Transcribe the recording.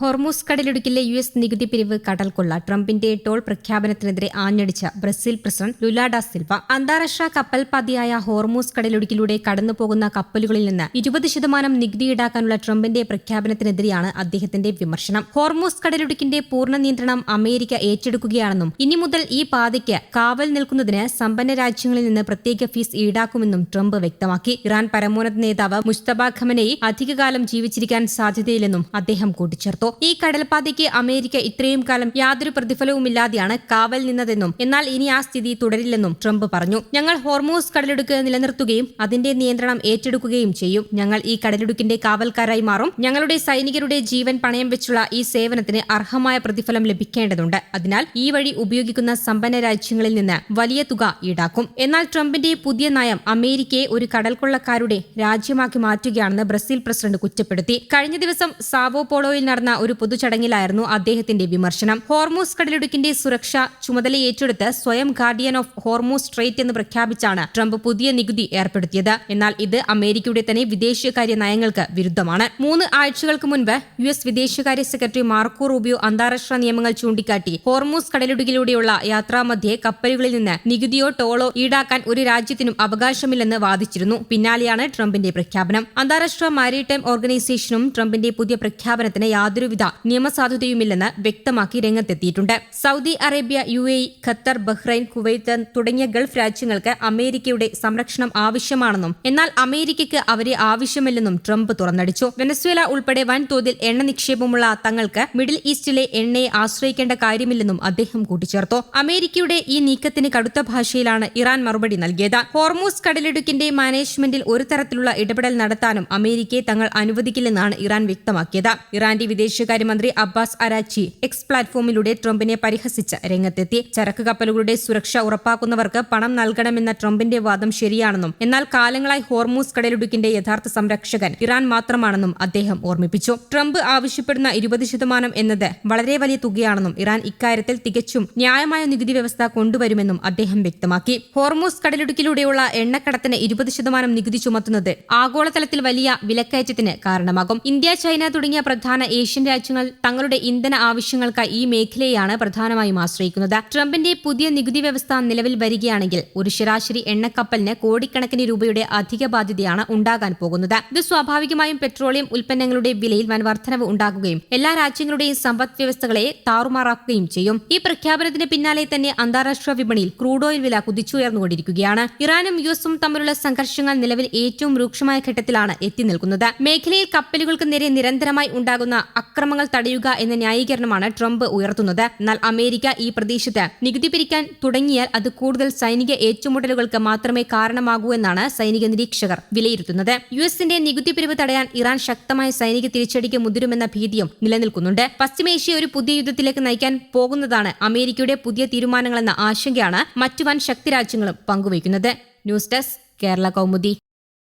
Hormuz കടലിടുക്കിലെ US നികുതി പിരിവ് കടൽക്കൊള്ള ട്രംപിന്റെ ടോൾ പ്രഖ്യാപനത്തിനെതിരെ ആഞ്ഞടിച്ച Brazil president Lula da Silva. അന്താരാഷ്ട്ര കപ്പൽപാതയായ ഹോർമൂസ് കടലിടുക്കിലൂടെ കടന്നുപോകുന്ന കപ്പലുകളിൽ നിന്ന് 20% നികുതി ഈടാക്കാനുള്ള ട്രംപിന്റെ പ്രഖ്യാപനത്തിനെതിരെയാണ് അദ്ദേഹത്തിന്റെ വിമർശനം. ഹോർമൂസ് കടലിടുക്കിന്റെ പൂർണ്ണ നിയന്ത്രണം അമേരിക്ക ഏറ്റെടുക്കുകയാണെന്നും ഇനി മുതൽ ഈ പാതയ്ക്ക് കാവൽ നിൽക്കുന്നതിന് സമ്പന്ന രാജ്യങ്ങളിൽ നിന്ന് പ്രത്യേക ഫീസ് ഈടാക്കുമെന്നും ട്രംപ് വ്യക്തമാക്കി. ഇറാൻ പരമോന്നത നേതാവ് മുജ്തബ ഖമനേയി അധികകാലം ജീവിച്ചിരിക്കാൻ സാധ്യതയില്ലെന്നും അദ്ദേഹം കൂട്ടിച്ചേർത്തു. ഈ കടൽപാതയ്ക്ക് അമേരിക്ക ഇത്രയും കാലം യാതൊരു പ്രതിഫലവുമില്ലാതെയാണ് കാവൽ നിന്നതെന്നും എന്നാൽ ഇനി ആ സ്ഥിതി തുടരില്ലെന്നും ട്രംപ് പറഞ്ഞു. ഞങ്ങൾ ഹോർമൂസ് കടലിടുക്ക് നിലനിർത്തുകയും അതിന്റെ നിയന്ത്രണം ഏറ്റെടുക്കുകയും ചെയ്യും. ഞങ്ങൾ ഈ കടലിടുക്കിന്റെ കാവൽക്കാരായി മാറും. ഞങ്ങളുടെ സൈനികരുടെ ജീവൻ പണയം വെച്ചുള്ള ഈ സേവനത്തിന് അർഹമായ പ്രതിഫലം ലഭിക്കേണ്ടതുണ്ട്. അതിനാൽ ഈ വഴി ഉപയോഗിക്കുന്ന സമ്പന്ന രാജ്യങ്ങളിൽ നിന്ന് വലിയ തുക ഈടാക്കും. എന്നാൽ ട്രംപിന്റെ പുതിയ നയം അമേരിക്കയെ ഒരു കടൽക്കൊള്ളക്കാരുടെ രാജ്യമാക്കി മാറ്റുകയാണെന്ന് ബ്രസീൽ പ്രസിഡന്റ് കുറ്റപ്പെടുത്തി. കഴിഞ്ഞ ദിവസം സാവോ പോളോയിൽ നടന്ന ഒരു പൊതുചടങ്ങിലായിരുന്നു അദ്ദേഹത്തിന്റെ വിമർശനം. ഹോർമൂസ് കടലിടുക്കിന്റെ സുരക്ഷ ചുമതല ഏറ്റെടുത്ത് സ്വയം ഗാർഡിയൻ ഓഫ് ഹോർമൂസ് സ്ട്രെയിറ്റ് എന്ന് പ്രഖ്യാപിച്ചാണ് ട്രംപ് പുതിയ നികുതി ഏർപ്പെടുത്തിയത്. എന്നാൽ ഇത് അമേരിക്കയുടെ തന്നെ വിദേശകാര്യ നയങ്ങൾക്ക് വിരുദ്ധമാണ്. 3 ആഴ്ചകൾക്ക് മുൻപ് യുഎസ് വിദേശകാര്യ സെക്രട്ടറി മാർക്കോ റൂബിയോ അന്താരാഷ്ട്ര നിയമങ്ങൾ ചൂണ്ടിക്കാട്ടി ഹോർമൂസ് കടലിടുക്കിലൂടെയുള്ള യാത്രാമധ്യേ കപ്പലുകളിൽ നിന്ന് നികുതിയോ ടോളോ ഈടാക്കാൻ ഒരു രാജ്യത്തിനും അവകാശമില്ലെന്ന് വാദിച്ചിരുന്നു. പിന്നാലെയാണ് ട്രംപിന്റെ പ്രഖ്യാപനം. അന്താരാഷ്ട്ര മാരിടൈം ഓർഗനൈസേഷനും ട്രംപിന്റെ പുതിയ പ്രഖ്യാപനത്തിന് യാതൊരുവിധ നിയമസാധുതയുമില്ലെന്ന് വ്യക്തമാക്കി രംഗത്തെത്തിയിട്ടുണ്ട്. Saudi Arabia, UAE, Qatar, Bahrain, Kuwait തുടങ്ങിയ ഗൾഫ് രാജ്യങ്ങൾക്ക് അമേരിക്കയുടെ സംരക്ഷണം ആവശ്യമാണെന്നും എന്നാൽ അമേരിക്കയ്ക്ക് അവരെ ആവശ്യമില്ലെന്നും ട്രംപ് തുറന്നടിച്ചു. വെനസ്വേല ഉൾപ്പെടെ വൻതോതിൽ എണ്ണ നിക്ഷേപമുള്ള തങ്ങൾക്ക് മിഡിൽ ഈസ്റ്റിലെ എണ്ണയെ ആശ്രയിക്കേണ്ട കാര്യമില്ലെന്നും അദ്ദേഹം കൂട്ടിച്ചേർത്തു. അമേരിക്കയുടെ ഈ നീക്കത്തിന് കടുത്ത ഭാഷയിലാണ് ഇറാൻ മറുപടി നൽകിയത്. ഹോർമൂസ് കടലിടുക്കിന്റെ മാനേജ്മെന്റിൽ ഒരു തരത്തിലുള്ള ഇടപെടൽ നടത്താനും അമേരിക്കയെ തങ്ങൾ അനുവദിക്കില്ലെന്നാണ് ഇറാൻ വ്യക്തമാക്കിയത്. ഇറാന്റെ വിദേശകാര്യമന്ത്രി അബ്ബാസ് അരാച്ചി എക്സ് പ്ലാറ്റ്ഫോമിലൂടെ ട്രംപിനെ പരിഹസിച്ച് രംഗത്തെത്തി. ചരക്ക് കപ്പലുകളുടെ സുരക്ഷ ഉറപ്പാക്കുന്നവർക്ക് പണം നൽകണമെന്ന ട്രംപിന്റെ വാദം ശരിയാണെന്നും എന്നാൽ കാലങ്ങളായി ഹോർമൂസ് കടലിടുക്കിന്റെ യഥാർത്ഥ സംരക്ഷകൻ ഇറാൻ മാത്രമാണെന്നും അദ്ദേഹം ഓർമ്മിപ്പിച്ചു. ട്രംപ് ആവശ്യപ്പെടുന്ന 20% എന്നത് വളരെ വലിയ തുകയാണെന്നും ഇറാൻ ഇക്കാര്യത്തിൽ തികച്ചും ന്യായമായ നികുതി വ്യവസ്ഥ കൊണ്ടുവരുമെന്നും അദ്ദേഹം വ്യക്തമാക്കി. ഹോർമൂസ് കടലിടുക്കിലൂടെയുള്ള എണ്ണക്കടത്തിന് 20% നികുതി ചുമത്തുന്നത് ആഗോളതലത്തിൽ വലിയ വിലക്കയറ്റത്തിന് കാരണമാകും. ഇന്ത്യ, ചൈന തുടങ്ങിയ പ്രധാന ഏഷ്യൻ രാജ്യങ്ങൾ തങ്ങളുടെ ഇന്ധന ആവശ്യങ്ങൾക്കായി ഈ മേഖലയെയാണ് പ്രധാനമായും ആശ്രയിക്കുന്നത്. ട്രംപിന്റെ പുതിയ നികുതി വ്യവസ്ഥ നിലവിൽ വരികയാണെങ്കിൽ ഒരു ശരാശരി എണ്ണക്കപ്പലിന് കോടിക്കണക്കിന് രൂപയുടെ അധിക ബാധ്യതയാണ് ഉണ്ടാകാൻ പോകുന്നത്. ഇത് സ്വാഭാവികമായും പെട്രോളിയം ഉൽപ്പന്നങ്ങളുടെ വിലയിൽ വൻ വർധനവ് ഉണ്ടാക്കുകയും എല്ലാ രാജ്യങ്ങളുടെയും സമ്പദ് വ്യവസ്ഥകളെ താറുമാറാക്കുകയും ചെയ്യും. ഈ പ്രഖ്യാപനത്തിന് പിന്നാലെ തന്നെ അന്താരാഷ്ട്ര വിപണിയിൽ ക്രൂഡ് ഓയിൽ വില കുതിച്ചുയർന്നുകൊണ്ടിരിക്കുകയാണ്. ഇറാനും യുഎസും തമ്മിലുള്ള സംഘർഷങ്ങൾ നിലവിൽ ഏറ്റവും രൂക്ഷമായ ഘട്ടത്തിലാണ് എത്തി നിൽക്കുന്നത്. മേഖലയിൽ കപ്പലുകൾക്ക് നേരെ നിരന്തരമായി ഉണ്ടാകുന്ന അക്രമങ്ങൾ തടയുക എന്ന ന്യായീകരണമാണ് ട്രംപ് ഉയർത്തുന്നത്. എന്നാൽ അമേരിക്ക ഈ പ്രദേശത്ത് നികുതി പിരിക്കാൻ തുടങ്ങിയാൽ അത് കൂടുതൽ സൈനിക ഏറ്റുമുട്ടലുകൾക്ക് മാത്രമേ കാരണമാകൂ എന്നാണ് സൈനിക നിരീക്ഷകർ വിലയിരുത്തുന്നത്. യുഎസിന്റെ നികുതി പിരിവ് തടയാൻ ഇറാൻ ശക്തമായ സൈനിക തിരിച്ചടിക്ക് മുതിരുമെന്ന ഭീതിയും നിലനിൽക്കുന്നുണ്ട്. പശ്ചിമേഷ്യ ഒരു പുതിയ യുദ്ധത്തിലേക്ക് നയിക്കാൻ പോകുന്നതാണ് അമേരിക്കയുടെ പുതിയ തീരുമാനങ്ങളെന്ന ആശങ്കയാണ് മറ്റു വൻ ശക്തി രാജ്യങ്ങളും പങ്കുവയ്ക്കുന്നത്. News desk, Kerala Kaumudi.